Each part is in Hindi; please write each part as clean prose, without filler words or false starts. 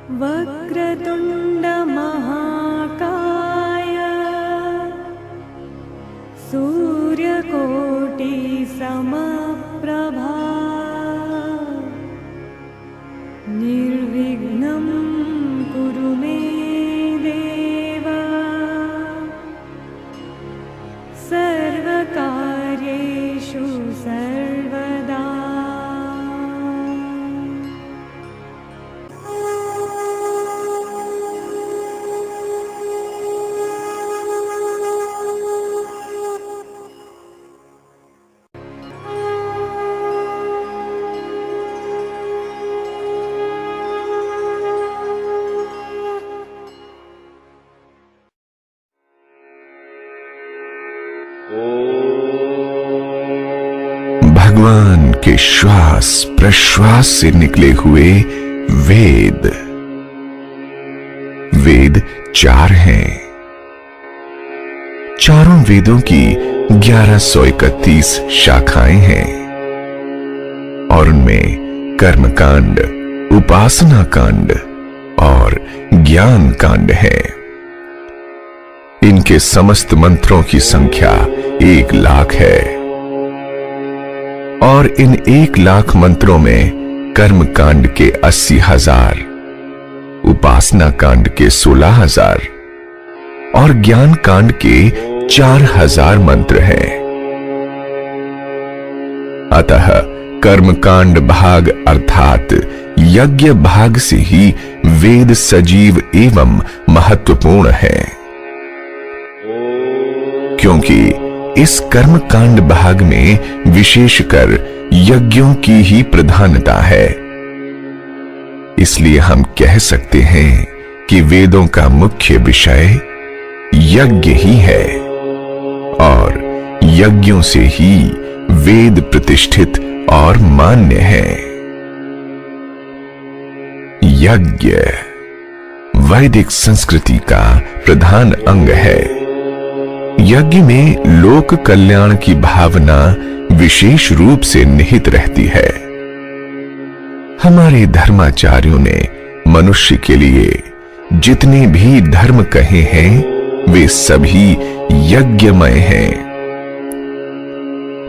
वक्रतुण्ड महाकाय सूर्यकोटि समप्रभा निर्विघ्नं कुरु मे देव सर्वकार्येषु सर्वदा। भगवान के श्वास प्रश्वास से निकले हुए वेद। वेद 4 हैं। चारों वेदों की 1131 शाखाएं हैं और उनमें कर्मकांड, उपासना कांड और ज्ञान कांड है। इनके समस्त मंत्रों की संख्या 1,00,000 है और इन 1,00,000 मंत्रों में कर्म कांड के 80,000, उपासना कांड के 16,000 और ज्ञान कांड के 4,000 मंत्र हैं। अतः कर्म कांड भाग अर्थात यज्ञ भाग से ही वेद सजीव एवं महत्वपूर्ण है, क्योंकि इस कर्म कांड भाग में विशेषकर यज्ञों की ही प्रधानता है। इसलिए हम कह सकते हैं कि वेदों का मुख्य विषय यज्ञ ही है और यज्ञों से ही वेद प्रतिष्ठित और मान्य है। यज्ञ वैदिक संस्कृति का प्रधान अंग है। यज्ञ में लोक कल्याण की भावना विशेष रूप से निहित रहती है। हमारे धर्माचार्यों ने मनुष्य के लिए जितने भी धर्म कहे हैं वे सभी यज्ञमय हैं।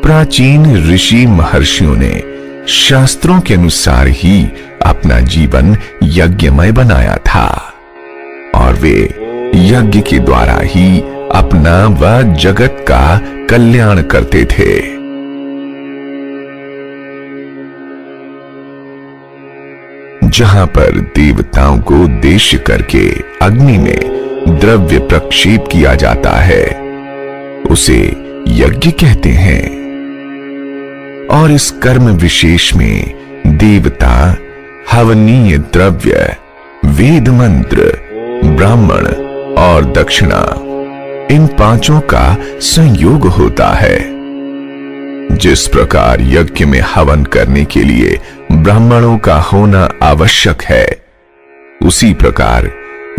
प्राचीन ऋषि महर्षियों ने शास्त्रों के अनुसार ही अपना जीवन यज्ञमय बनाया था और वे यज्ञ के द्वारा ही अपना व जगत का कल्याण करते थे। जहां पर देवताओं को उद्देश्य करके अग्नि में द्रव्य प्रक्षेप किया जाता है उसे यज्ञ कहते हैं और इस कर्म विशेष में देवता, हवनीय द्रव्य, वेद मंत्र, ब्राह्मण और दक्षिणा इन पांचों का संयोग होता है। जिस प्रकार यज्ञ में हवन करने के लिए ब्राह्मणों का होना आवश्यक है, उसी प्रकार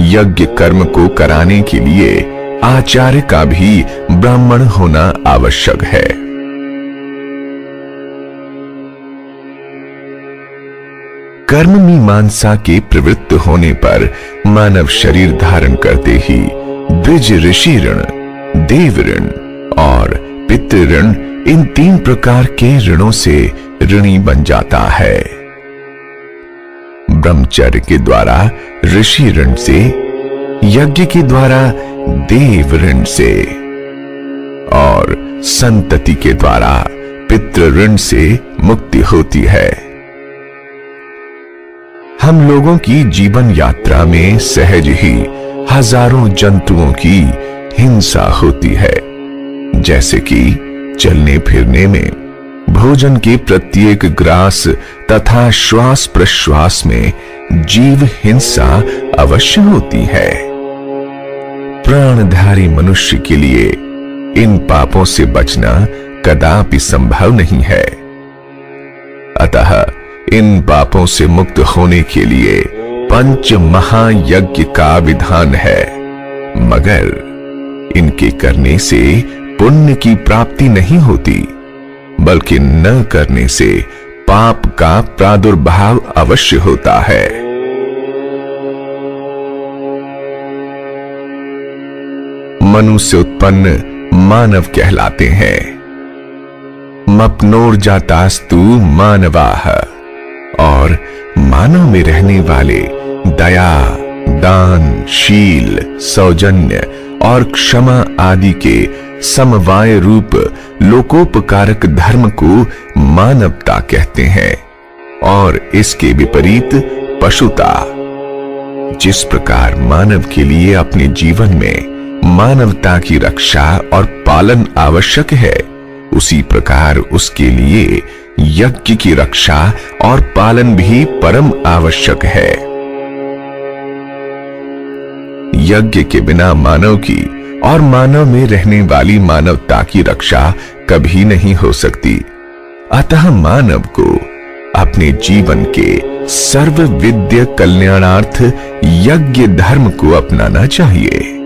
यज्ञ कर्म को कराने के लिए आचार्य का भी ब्राह्मण होना आवश्यक है। कर्म मीमांसा के प्रवृत्त होने पर मानव शरीर धारण करते ही द्विज ऋषि ऋण, देव ऋण और पितृ ऋण इन 3 प्रकार के ऋणों से ऋणी बन जाता है। ब्रह्मचर्य के द्वारा ऋषि ऋण से, यज्ञ के द्वारा देव ऋण से और संतति के द्वारा पितृ ऋण से मुक्ति होती है। हम लोगों की जीवन यात्रा में सहज ही हजारों जंतुओं की हिंसा होती है, जैसे कि चलने फिरने में, भोजन के प्रत्येक ग्रास तथा श्वास प्रश्वास में जीव हिंसा अवश्य होती है। प्राणधारी मनुष्य के लिए इन पापों से बचना कदापि संभव नहीं है। अतः इन पापों से मुक्त होने के लिए 5 महायज्ञ का विधान है, मगर इनके करने से पुण्य की प्राप्ति नहीं होती, बल्कि न करने से पाप का प्रादुर्भाव अवश्य होता है। मनु से उत्पन्न मानव कहलाते हैं। मपनोर जातास्तु मानवाह, और मानव में रहने वाले दया, दान, शील, सौजन्य और क्षमा आदि के समवाय रूप लोकोपकारक धर्म को मानवता कहते हैं, और इसके विपरीत पशुता। जिस प्रकार मानव के लिए अपने जीवन में मानवता की रक्षा और पालन आवश्यक है, उसी प्रकार उसके लिए यज्ञ की रक्षा और पालन भी परम आवश्यक है। यज्ञ के बिना मानव की और मानव में रहने वाली मानवता की रक्षा कभी नहीं हो सकती। अतः मानव को अपने जीवन के सर्वविद्य कल्याणार्थ यज्ञ धर्म को अपनाना चाहिए।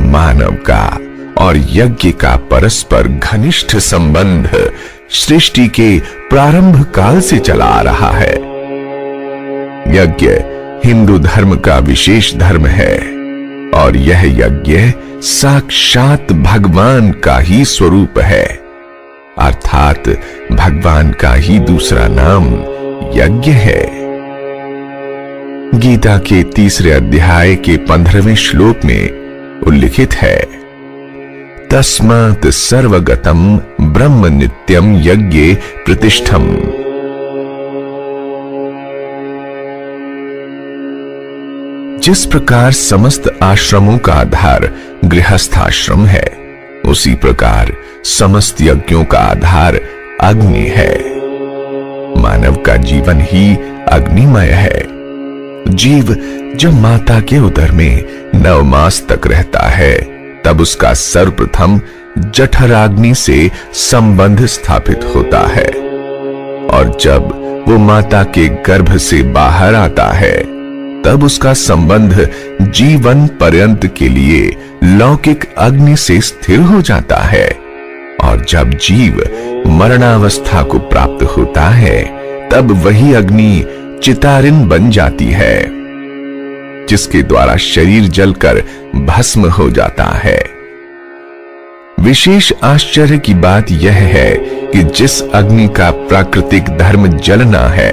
मानव का और यज्ञ का परस्पर घनिष्ठ संबंध सृष्टि के प्रारंभ काल से चला आ रहा है। यज्ञ हिंदू धर्म का विशेष धर्म है, और यह यज्ञ साक्षात भगवान का ही स्वरूप है, अर्थात भगवान का ही दूसरा नाम यज्ञ है। गीता के 3 अध्याय के 15वें श्लोक में उल्लिखित है, तस्मात् सर्वगतम ब्रह्म नित्यम यज्ञे प्रतिष्ठम। जिस प्रकार समस्त आश्रमों का आधार गृहस्थाश्रम है, उसी प्रकार समस्त यज्ञों का आधार अग्नि है। मानव का जीवन ही अग्निमय है। जीव जब माता के उदर में 9 मास तक रहता है, तब उसका सर्वप्रथम जठराग्नि से संबंध स्थापित होता है, और जब वो माता के गर्भ से बाहर आता है, तब उसका संबंध जीवन पर्यंत के लिए लौकिक अग्नि से स्थिर हो जाता है। और जब जीव मरणावस्था को प्राप्त होता है, तब वही अग्नि चितारिन बन जाती है, जिसके द्वारा शरीर जलकर भस्म हो जाता है। विशेष आश्चर्य की बात यह है कि जिस अग्नि का प्राकृतिक धर्म जलना है,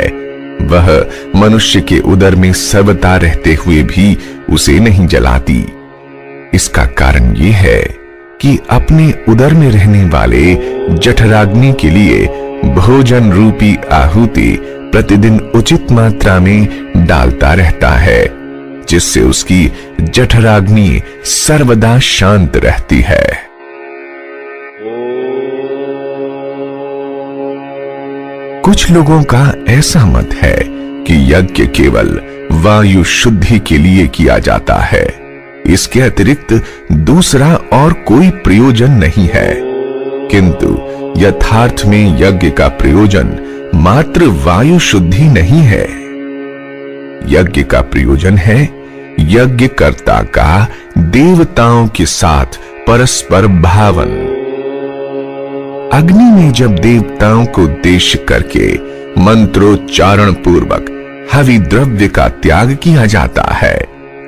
वह मनुष्य के उदर में सर्वदा रहते हुए भी उसे नहीं जलाती। इसका कारण यह है कि अपने उदर में रहने वाले जठराग्नि के लिए भोजन रूपी आहुति प्रतिदिन उचित मात्रा में डालता रहता है, जिससे उसकी जठराग्नि सर्वदा शांत रहती है। कुछ लोगों का ऐसा मत है कि यज्ञ केवल वायु शुद्धि के लिए किया जाता है, इसके अतिरिक्त दूसरा और कोई प्रयोजन नहीं है। किंतु यथार्थ में यज्ञ का प्रयोजन मात्र वायु शुद्धि नहीं है। यज्ञ का प्रयोजन है यज्ञकर्ता का देवताओं के साथ परस्पर भावन। अग्नि में जब देवताओं को उद्देश्य करके मंत्रोच्चारण पूर्वक हवि द्रव्य का त्याग किया जाता है,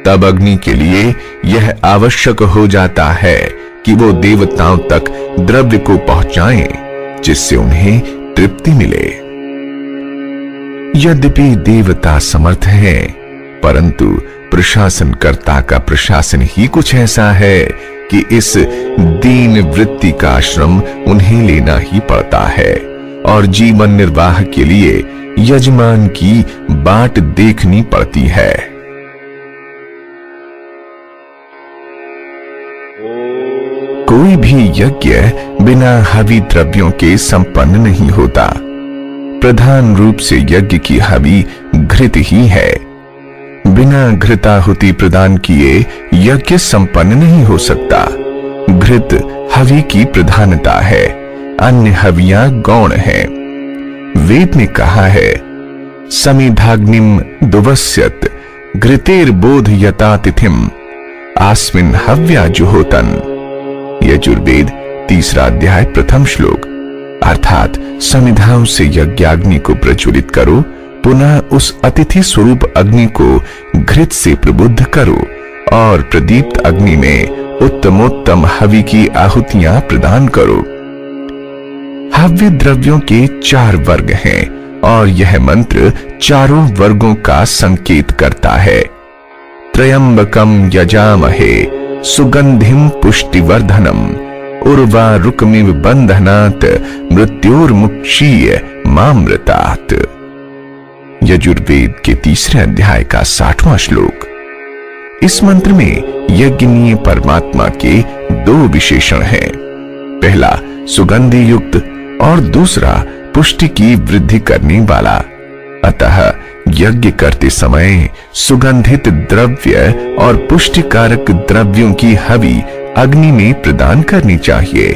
तब अग्नि के लिए यह आवश्यक हो जाता है कि वो देवताओं तक द्रव्य को पहुंचाएं, जिससे उन्हें तृप्ति मिले। यद्यपि देवता समर्थ हैं, परंतु प्रशासनकर्ता का प्रशासन ही कुछ ऐसा है कि इस दीन वृत्ति का आश्रम उन्हें लेना ही पड़ता है, और जीवन निर्वाह के लिए यजमान की बाट देखनी पड़ती है। कोई भी यज्ञ बिना हवि द्रव्यों के संपन्न नहीं होता। प्रधान रूप से यज्ञ की हवि घृत ही है। बिना घृताहुति प्रदान किए यज्ञ संपन्न नहीं हो सकता। घृत हवि की प्रधानता है, अन्य हवियां गौण है। वेद ने कहा है, समिधाग्निम दुवस्यत घृतेर्बोध यता तिथिम आस्मिन हव्या जुहोतन। यजुर्वेद 3 अध्याय 1 श्लोक। अर्थात समिधाओं से यज्ञाग्नि को प्रज्वलित करो, पुनः उस अतिथि स्वरूप अग्नि को घृत से प्रबुद्ध करो, और प्रदीप्त अग्नि में उत्तमोत्तम हवि की आहुतियां प्रदान करो। हव्य द्रव्यों के 4 वर्ग हैं और यह मंत्र चारों वर्गों का संकेत करता है। त्रयंबकम यजामहे सुगंधिम पुष्टिवर्धनम उर्वारुकमिव बंधनात् मृत्योर्मुक्षीय मामृतात्। यजुर्वेद के 3 अध्याय का 60वां श्लोक। इस मंत्र में यज्ञनीय परमात्मा के 2 विशेषण हैं। पहला सुगंधि युक्त और दूसरा पुष्टि की वृद्धि करने वाला। अतः यज्ञ करते समय सुगंधित द्रव्य और पुष्टिकारक द्रव्यों की हवि अग्नि में प्रदान करनी चाहिए।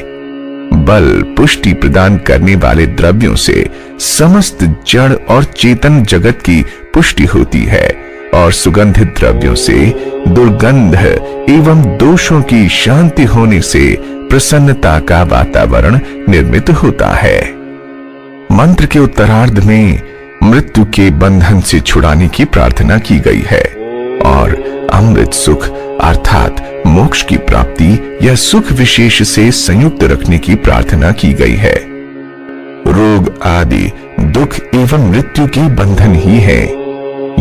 बल पुष्टि प्रदान करने वाले द्रव्यों से समस्त जड़ और चेतन जगत की पुष्टि होती है और सुगंधित द्रव्यों से दुर्गंध एवं दोषों की शांति होने से प्रसन्नता का वातावरण निर्मित होता है। मंत्र के उत्तरार्ध में मृत्यु के बंधन से छुड़ाने की प्रार्थना की गई है और अमृत सुख अर्थात मोक्ष की प्राप्ति या सुख विशेष से संयुक्त रखने की प्रार्थना की गई है। रोग आदि दुख एवं मृत्यु के बंधन ही है।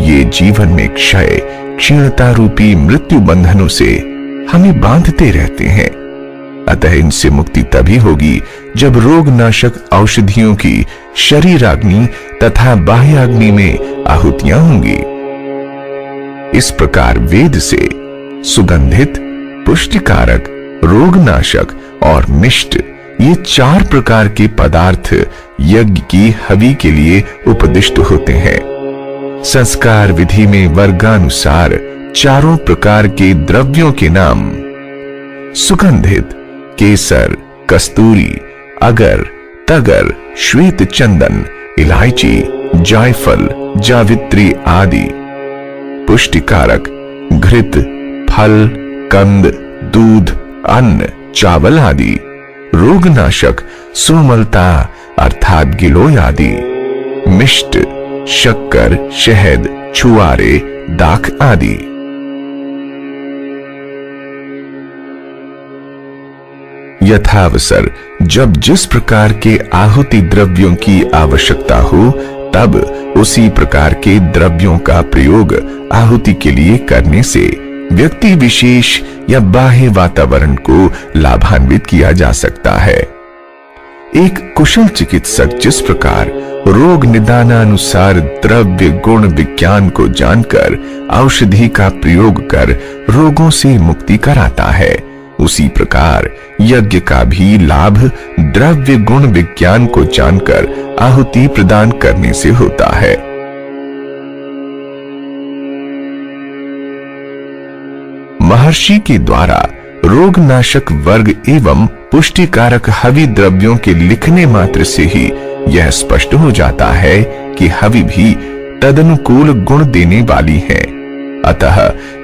ये जीवन में क्षय क्षीणता रूपी मृत्यु बंधनों से हमें बांधते रहते हैं। अतः इनसे मुक्ति तभी होगी जब रोग नाशक औषधियों की शरीराग्नि तथा बाह्याग्नि में आहुतियां होंगी। इस प्रकार वेद से सुगंधित, पुष्टिकारक, रोगनाशक और मिष्ट ये 4 प्रकार के पदार्थ यज्ञ की हवि के लिए उपदिष्ट होते हैं। संस्कार विधि में वर्गानुसार चारों प्रकार के द्रव्यों के नाम सुगंधित केसर, कस्तूरी, अगर, तगर, श्वेत चंदन, इलायची, जायफल, जावित्री आदि। पुष्टिकारक घृत, फल, कंद, दूध, अन्न, चावल आदि। रोगनाशक सोमलता अर्थात गिलोय आदि। मिष्ट शक्कर, शहद, छुआरे, दाख आदि। यथावसर जब जिस प्रकार के आहुति द्रव्यों की आवश्यकता हो तब उसी प्रकार के द्रव्यों का प्रयोग आहुति के लिए करने से व्यक्ति विशेष या बाह्य वातावरण को लाभान्वित किया जा सकता है। एक कुशल चिकित्सक जिस प्रकार रोग निदानानुसार द्रव्य गुण विज्ञान को जानकर औषधि का प्रयोग कर रोगों से मुक्ति कराता है, उसी प्रकार यज्ञ का भी लाभ द्रव्य गुण विज्ञान को जानकर आहुति प्रदान करने से होता है। महर्षि के द्वारा रोगनाशक वर्ग एवं पुष्टिकारक हवि द्रव्यों के लिखने मात्र से ही यह स्पष्ट हो जाता है कि हवि भी तदनुकूल गुण देने वाली है। अतः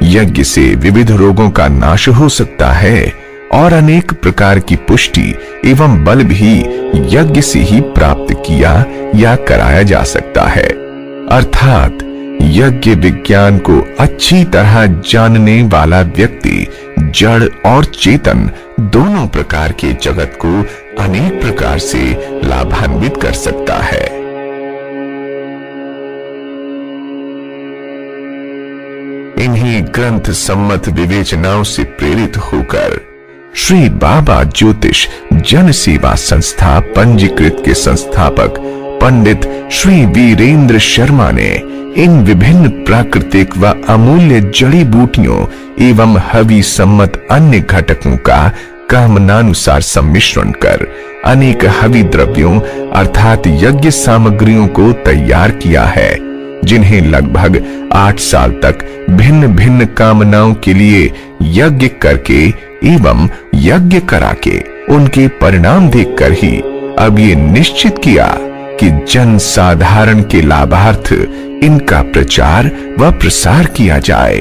यज्ञ से विविध रोगों का नाश हो सकता है और अनेक प्रकार की पुष्टि एवं बल भी यज्ञ से ही प्राप्त किया या कराया जा सकता है। अर्थात यज्ञ विज्ञान को अच्छी तरह जानने वाला व्यक्ति जड़ और चेतन दोनों प्रकार के जगत को अनेक प्रकार से लाभान्वित कर सकता है। इन्हीं ग्रंथ सम्मत विवेचनाओं से प्रेरित होकर श्री बाबा ज्योतिष जन सेवा संस्था पंजीकृत के संस्थापक पंडित श्री वीरेंद्र शर्मा ने इन विभिन्न प्राकृतिक व अमूल्य जड़ी बूटियों एवं हवि सम्मत अन्य घटकों का कामनानुसार सम्मिश्रण कर अनेक हवि द्रव्यों अर्थात यज्ञ सामग्रियों को तैयार किया है, जिन्हें लगभग 8 साल तक भिन्न भिन्न कामनाओं के लिए यज्ञ करके एवं यज्ञ करा के उनके परिणाम देखकर ही अब ये निश्चित किया कि जन साधारण के लाभार्थ इनका प्रचार व प्रसार किया जाए।